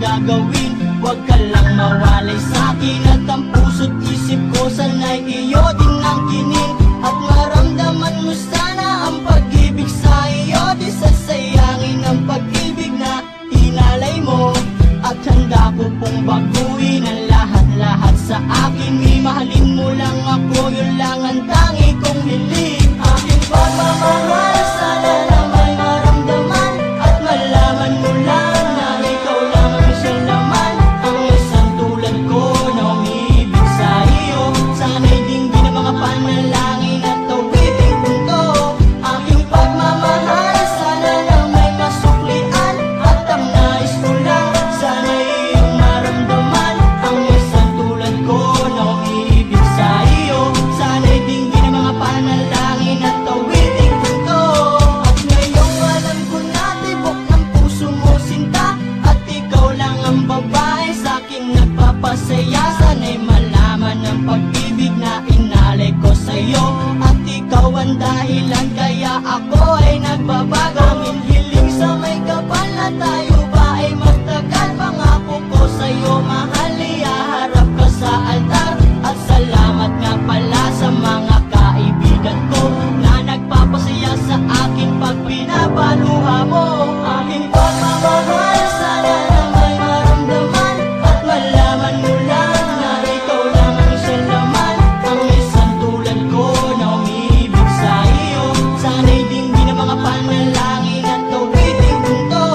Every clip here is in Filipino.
gagawin. Huwag ka lang mawalay sa'kin at ang puso't isip ko sana'y iyo din ang kinin. At maramdaman mo sana ang pag-ibig sa iyo, di sasayangin ang pag-ibig na inalay mo. At handa ko pong baguhin ang lahat-lahat sa akin. Mahalin mo lang ako, yun lang ang tangi kong hiling. Aking pagmamahal, sana na may maramdaman at malaman mo lang na ikaw lang ang siya naman. Ang isang tulad ko na umiibig sa iyo, sana'y dinggin ang mga panalangin at awiting punto. Aking pagmamahal, sana na may masuklian at ang nais ko lang, sana'y iyong maramdaman. Ang isang tulad ko na umiibig sa iyo, sana'y dinggin ang mga panalangin at awiting punto. At ngayong alam ko na tibok ng puso mo sinta, at ikaw lang ang babae sa'king nagpapasaya. Sana'y malaman ang pag-ibig na inalay ko sa'yo, at ikaw ang dahilan kaya ako ay nagbabago. Ang hiling sa may kapal na tayo ba ay magtagal. Pangako ko sa'yo mahal, ihaharap ka sa altar. At salamat nga pala sa mga kaibigan ko na nagpapasaya sa akin pag pinabaluha mo. Aking pagmamahal, sana na may maramdaman at malaman mo lang na ikaw lang ang siya naman. Ang isang tulad ko na umiibig sa iyo, sana'y dinggin ang mga panalangin at awiting punto.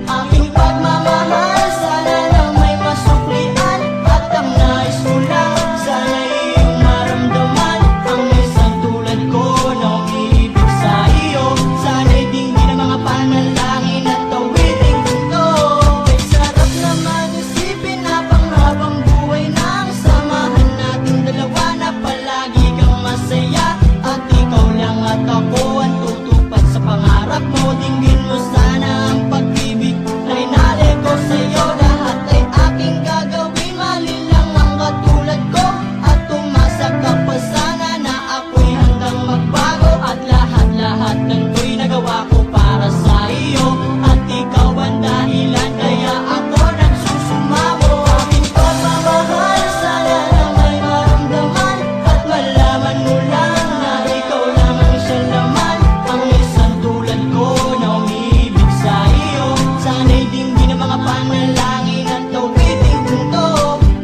Aking pagmamahal, sana na may masuklian at ang nais ko lang, sana'y iyong maramdaman. Ang isang tulad ko na umiibig sa iyo, sana'y dinggin ang mga panalangin at awiting punto. Ay sarap naman isipin na panghabang buhay na ang samahan nating dalawa, na palagi kang masaya at ikaw lang at ako ang tutupad sa pangarap mo. Dinggin mo sana ang pag-ibig na inalay ko sa'yo. Lahat ay aking gagawin, mali lang ang katulad ko, at umasa ka pa sana na ako'y handang magbago. At lahat-lahat ng to'y nagawa ko para sa iyo, at ikaw ang dahilan kaya ako nagsusumamo. Aking pagmamahal, sana na may maramdaman at malaman mo lang na ikaw lang ang siya naman. Ang isang tulad ko na umiibig sa iyo, sana'y dinggin ang mga panalangin at awiting punto.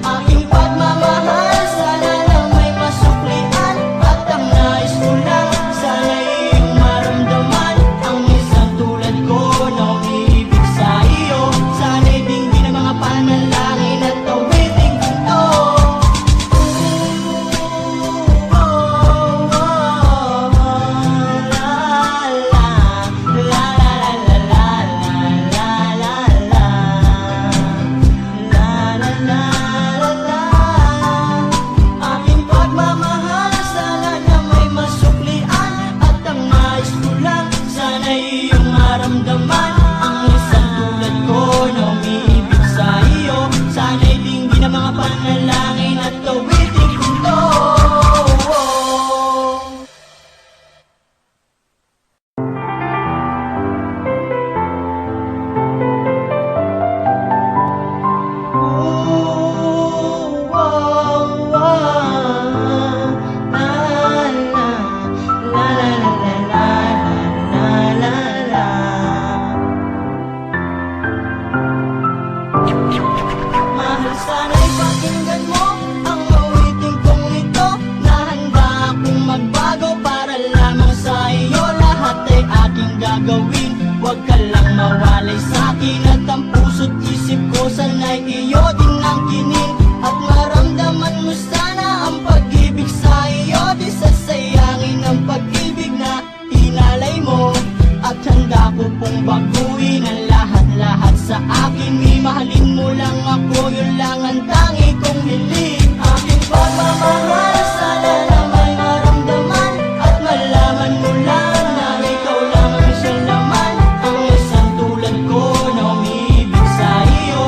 Aking pagmamahal, sana na may masuklian at ang nais ko lang, sana'y iyong maramdaman. Ang isang tulad ko na umiibig sa iyo, sana'y dinggin ang mga panalangin at awiting punto. Aking pagmamahal, sana na may masuklian at ang nais ko lang, sana'y iyong maramdaman. Ang isang tulad ko na umiibig sa iyo, sana'y dinggin ang mga panalangin at awiting punto. Mahal, sana'y pakinggan mo ang awiting kong ito, na handa akong magbago para lamang sa iyo. Lahat ay aking gagawin, huwag ka lang mawalay sa'kin. At ang puso't isip ko sana'y iyo din ang kinin. At maramdaman mo sana ang pag-ibig sa iyo, di sasayangin ang pag-ibig na inalay mo. At handa ko pong baguhin ang lahat-lahat sa akin. Mahalin mo lang ako, yun lang ang tangi kong hiling. Aking pagmamahal, sana na may maramdaman at malaman mo lang na ikaw lang ang siya naman. Ang isang tulad ko na umiibig sa iyo,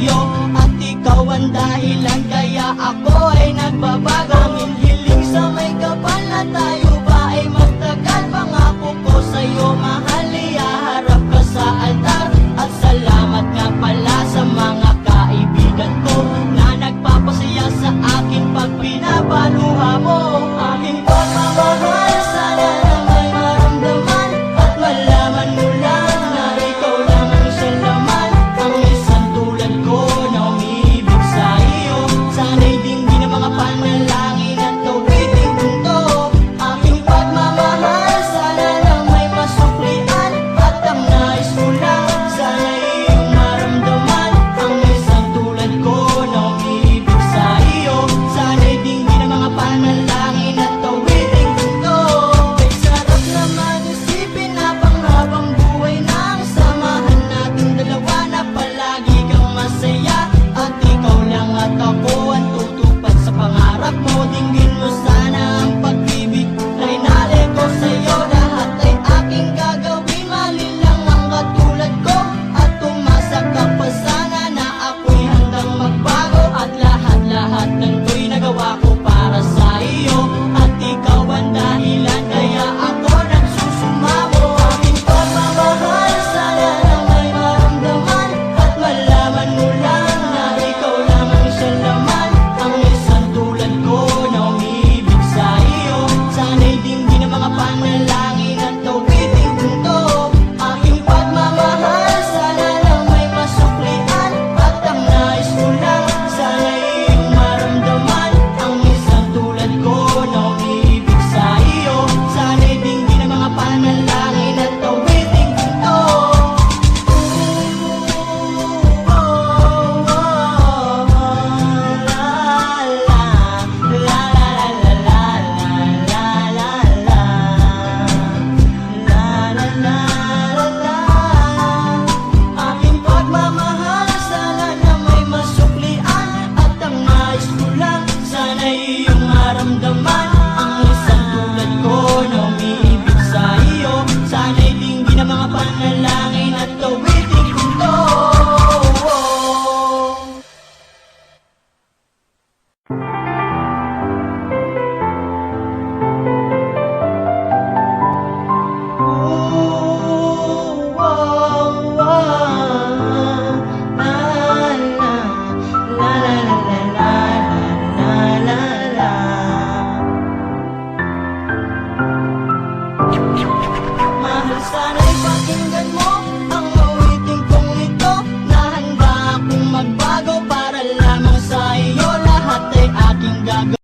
sa'yo at ikaw ang dahilan kaya ako ay nagbabago. Tanging hiling sa may kapal na tayo ba ay magtagal. Pangako ko sa'yo mahal